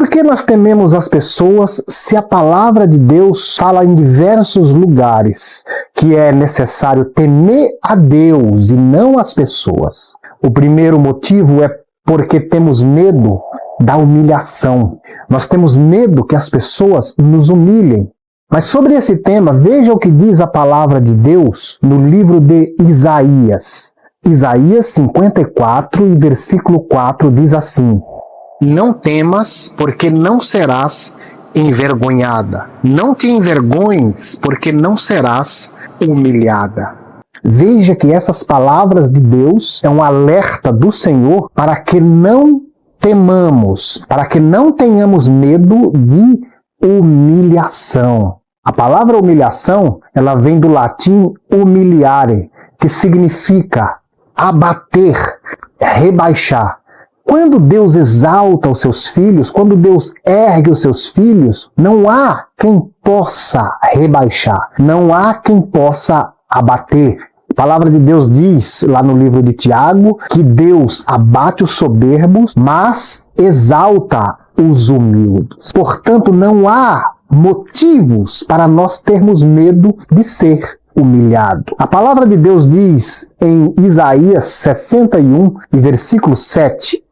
Por que nós tememos as pessoas se a palavra de Deus fala em diversos lugares que é necessário temer a Deus e não as pessoas? O primeiro motivo é porque temos medo da humilhação. Nós temos medo que as pessoas nos humilhem. Mas sobre esse tema, veja o que diz a palavra de Deus no livro de Isaías. Isaías 54 e versículo 4 diz assim: Não temas, porque não serás envergonhada. Não te envergonhes, porque não serás humilhada. Veja que essas palavras de Deus é um alerta do Senhor para que não temamos, para que não tenhamos medo de humilhação. A palavra humilhação, ela vem do latim humiliare, que significa abater, rebaixar. Quando Deus exalta os seus filhos, quando Deus ergue os seus filhos, não há quem possa rebaixar, não há quem possa abater. A palavra de Deus diz lá no livro de Tiago que Deus abate os soberbos, mas exalta os humildes. Portanto, não há motivos para nós termos medo de ser humilhado. A palavra de Deus diz em Isaías 61 e versículo 7,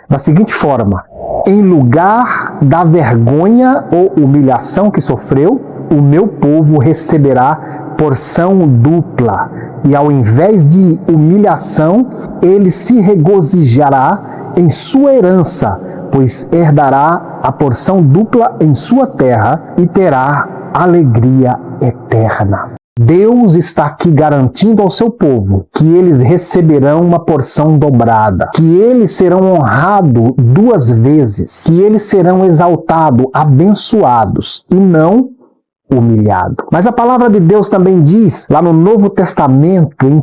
da seguinte forma: Em lugar da vergonha ou humilhação que sofreu, o meu povo receberá porção dupla, e ao invés de humilhação, ele se regozijará em sua herança, pois herdará a porção dupla em sua terra e terá alegria eterna. Deus está aqui garantindo ao seu povo que eles receberão uma porção dobrada, que eles serão honrados duas vezes, que eles serão exaltados, abençoados e não humilhado. Mas a palavra de Deus também diz, lá no Novo Testamento, em 1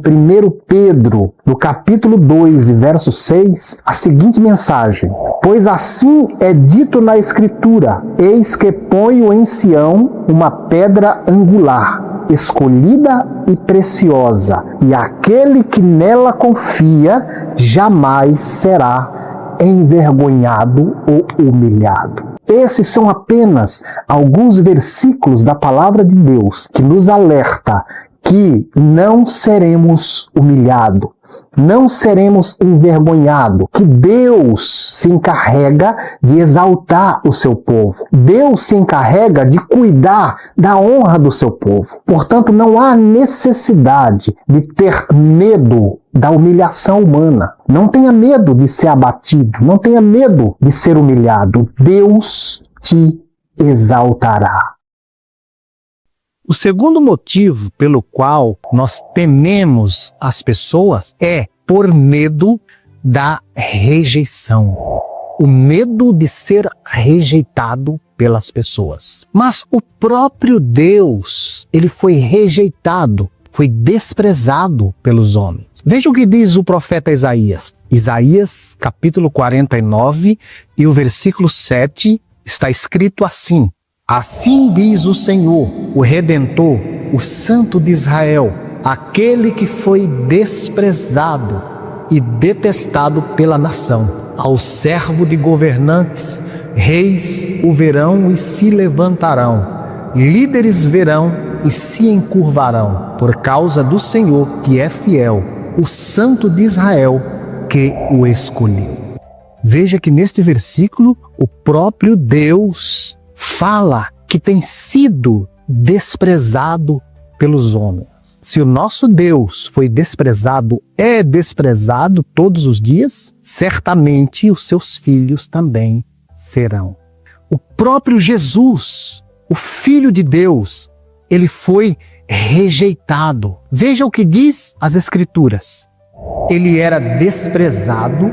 Pedro, no capítulo 2, verso 6, a seguinte mensagem: Pois assim é dito na Escritura, eis que ponho em Sião uma pedra angular, escolhida e preciosa, e aquele que nela confia jamais será envergonhado ou humilhado. Esses são apenas alguns versículos da palavra de Deus que nos alerta que não seremos humilhados, não seremos envergonhados, que Deus se encarrega de exaltar o seu povo. Deus se encarrega de cuidar da honra do seu povo. Portanto, não há necessidade de ter medo da humilhação humana. Não tenha medo de ser abatido, não tenha medo de ser humilhado. Deus te exaltará. O segundo motivo pelo qual nós tememos as pessoas é por medo da rejeição. O medo de ser rejeitado pelas pessoas. Mas o próprio Deus, ele foi rejeitado, foi desprezado pelos homens. Veja o que diz o profeta Isaías. Isaías, capítulo 49, e o versículo 7, está escrito assim: Assim diz o Senhor, o Redentor, o Santo de Israel, aquele que foi desprezado e detestado pela nação. Ao servo de governantes, reis o verão e se levantarão, líderes verão e se encurvarão, por causa do Senhor que é fiel, o Santo de Israel que o escolheu. Veja que neste versículo o próprio Deus fala que tem sido desprezado pelos homens. Se o nosso Deus foi desprezado, é desprezado todos os dias, certamente os seus filhos também serão. O próprio Jesus, o Filho de Deus, ele foi rejeitado. Veja o que diz as Escrituras. Ele era desprezado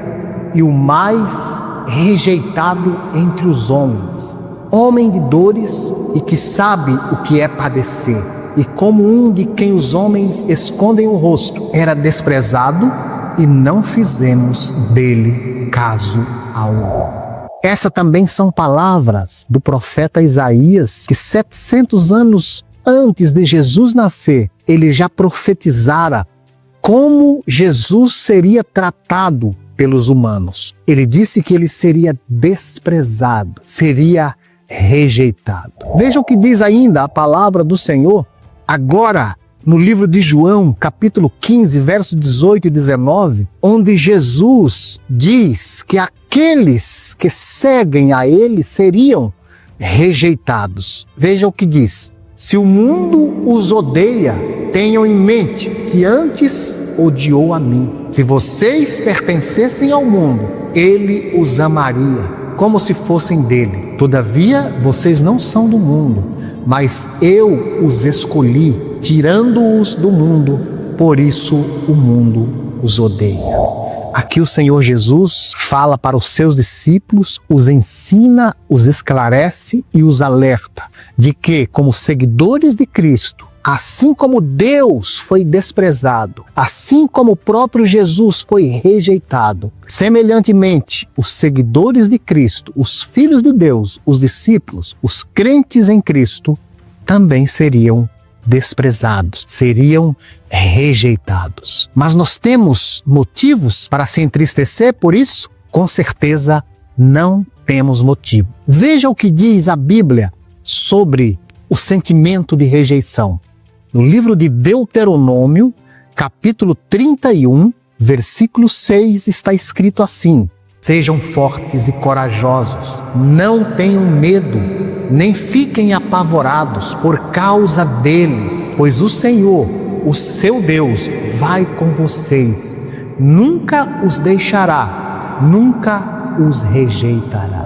e o mais rejeitado entre os homens. Homem de dores e que sabe o que é padecer. E como um de quem os homens escondem o rosto, era desprezado e não fizemos dele caso algum. Essas também são palavras do profeta Isaías, que 700 anos antes de Jesus nascer, ele já profetizara como Jesus seria tratado pelos humanos. Ele disse que ele seria desprezado, seria rejeitado. Veja o que diz ainda a palavra do Senhor, agora no livro de João, capítulo 15, versos 18 e 19, onde Jesus diz que aqueles que seguem a ele seriam rejeitados. Veja o que diz: se o mundo os odeia, tenham em mente que antes odiou a mim. Se vocês pertencessem ao mundo, ele os amaria, como se fossem dele. Todavia, vocês não são do mundo, mas eu os escolhi, tirando-os do mundo, por isso o mundo os odeia. Aqui o Senhor Jesus fala para os seus discípulos, os ensina, os esclarece e os alerta de que, como seguidores de Cristo, assim como Deus foi desprezado, assim como o próprio Jesus foi rejeitado, semelhantemente, os seguidores de Cristo, os filhos de Deus, os discípulos, os crentes em Cristo, também seriam desprezados, seriam rejeitados. Mas nós temos motivos para se entristecer por isso? Com certeza não temos motivo. Veja o que diz a Bíblia sobre o sentimento de rejeição. No livro de Deuteronômio, capítulo 31, versículo 6, está escrito assim: sejam fortes e corajosos, não tenham medo, nem fiquem apavorados por causa deles, pois o Senhor, o seu Deus, vai com vocês, nunca os deixará, nunca os rejeitará.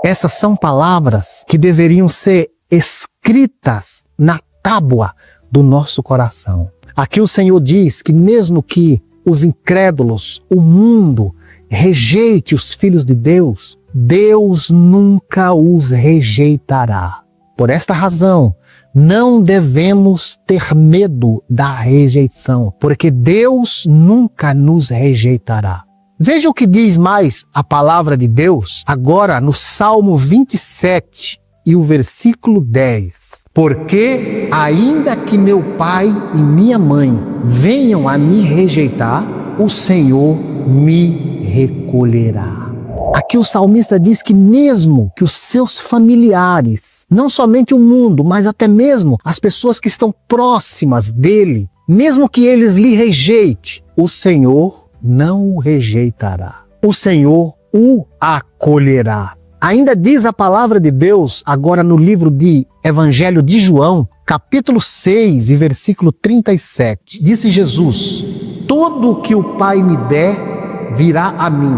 Essas são palavras que deveriam ser escritas na tábua do nosso coração. Aqui o Senhor diz que mesmo que os incrédulos, o mundo, rejeite os filhos de Deus, Deus nunca os rejeitará. Por esta razão, não devemos ter medo da rejeição, porque Deus nunca nos rejeitará. Veja o que diz mais a palavra de Deus, agora no Salmo 27 e o versículo 10. Porque ainda que meu pai e minha mãe venham a me rejeitar, o Senhor me recolherá. Aqui o salmista diz que mesmo que os seus familiares, não somente o mundo, mas até mesmo as pessoas que estão próximas dele, mesmo que eles lhe rejeitem, o Senhor não o rejeitará. O Senhor o acolherá. Ainda diz a palavra de Deus, agora no livro de Evangelho de João, capítulo 6 e versículo 37. Disse Jesus: todo o que o Pai me der virá a mim,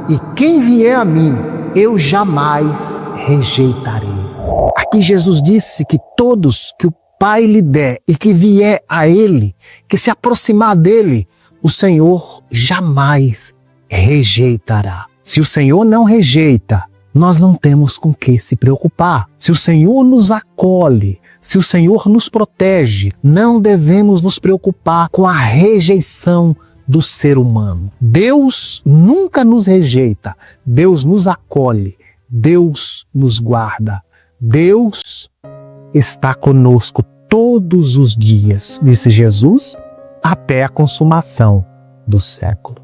e quem vier a mim, eu jamais rejeitarei. Aqui Jesus disse que todos que o Pai lhe der e que vier a Ele, que se aproximar dele, o Senhor jamais rejeitará. Se o Senhor não rejeita, nós não temos com que se preocupar. Se o Senhor nos acolhe, se o Senhor nos protege, não devemos nos preocupar com a rejeição do ser humano. Deus nunca nos rejeita, Deus nos acolhe, Deus nos guarda. Deus está conosco todos os dias, disse Jesus, até a consumação do século.